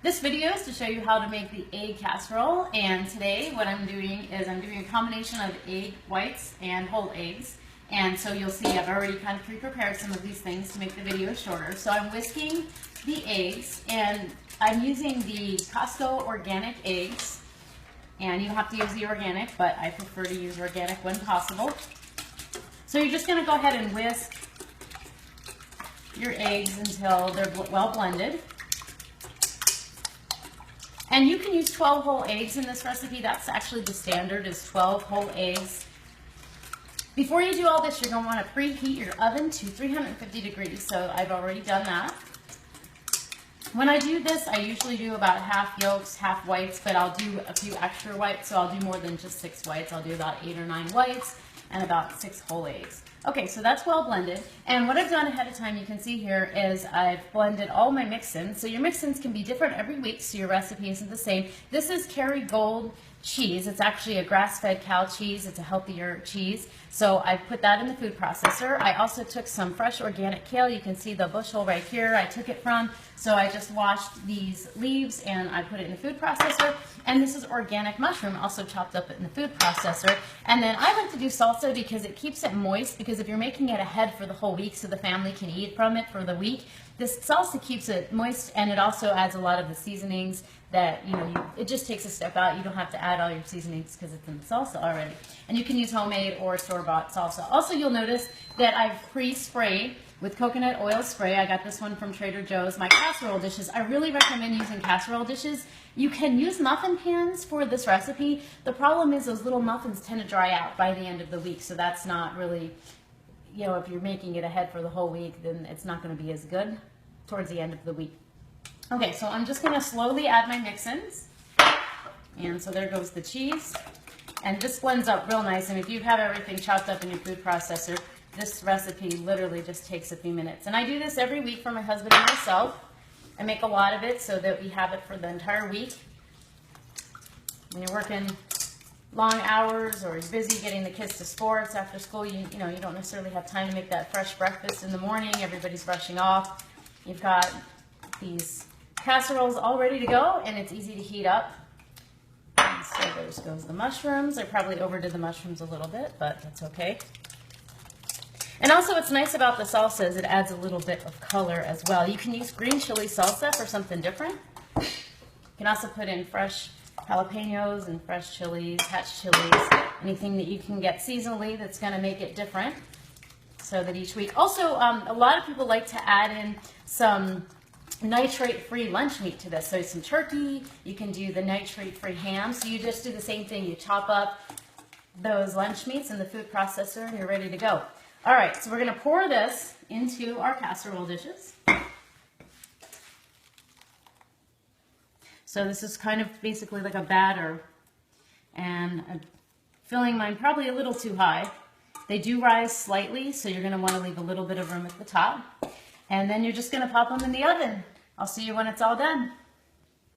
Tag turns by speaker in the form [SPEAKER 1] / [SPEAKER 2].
[SPEAKER 1] This video is to show you how to make the egg casserole, and today what I'm doing is I'm doing a combination of egg whites and whole eggs. And so you'll see I've already kind of pre-prepared some of these things to make the video shorter. So I'm whisking the eggs, and I'm using the Costco organic eggs. And you have to use the organic, but I prefer to use organic when possible. So you're just going to go ahead and whisk your eggs until they're well blended. And you can use 12 whole eggs in this recipe. That's actually the standard, is 12 whole eggs. Before you do all this, you're going to want to preheat your oven to 350 degrees. So I've already done that. When I do this, I usually do about half yolks, half whites, but I'll do a few extra whites. So I'll do more than just 6 whites. I'll do about 8 or 9 whites and about 6 whole eggs. Okay, so that's well blended. And what I've done ahead of time, you can see here, is I've blended all my mix-ins. So your mix-ins can be different every week, so your recipe isn't the same. This is Kerrygold cheese. It's actually a grass-fed cow cheese. It's a healthier cheese. So I put that in the food processor. I also took some fresh organic kale. You can see the bushel right here I took it from. So I just washed these leaves and I put it in the food processor. And this is organic mushroom, also chopped up in the food processor. And then I like to do salsa because it keeps it moist, because if you're making it ahead for the whole week so the family can eat from it for the week, this salsa keeps it moist, and it also adds a lot of the seasonings that, it just takes a step out. You don't have to add all your seasonings because it's in the salsa already. And you can use homemade or store-bought salsa. Also, you'll notice that I've pre-sprayed with coconut oil spray. I got this one from Trader Joe's. My casserole dishes, I really recommend using casserole dishes. You can use muffin pans for this recipe. The problem is those little muffins tend to dry out by the end of the week, so that's not really, if you're making it ahead for the whole week, then it's not going to be as good towards the end of the week. Okay, so I'm just going to slowly add my mix-ins. And so there goes the cheese. And this blends up real nice. And if you have everything chopped up in your food processor, this recipe literally just takes a few minutes. And I do this every week for my husband and myself. I make a lot of it so that we have it for the entire week. When you're working long hours or you're busy getting the kids to sports after school, you don't necessarily have time to make that fresh breakfast in the morning. Everybody's rushing off. You've got these casseroles all ready to go, and it's easy to heat up. And so there goes the mushrooms. I probably overdid the mushrooms a little bit, but that's okay. And also what's nice about the salsa is it adds a little bit of color as well. You can use green chili salsa for something different. You can also put in fresh jalapenos and fresh chilies, hatch chilies, anything that you can get seasonally that's going to make it different, so that each week. Also, a lot of people like to add in some nitrate-free lunch meat to this. So some turkey, you can do the nitrate-free ham. So you just do the same thing. You chop up those lunch meats in the food processor and you're ready to go. All right, so we're going to pour this into our casserole dishes. So this is kind of basically like a batter, and I'm filling mine probably a little too high. They do rise slightly, so you're going to want to leave a little bit of room at the top. And then you're just going to pop them in the oven. I'll see you when it's all done.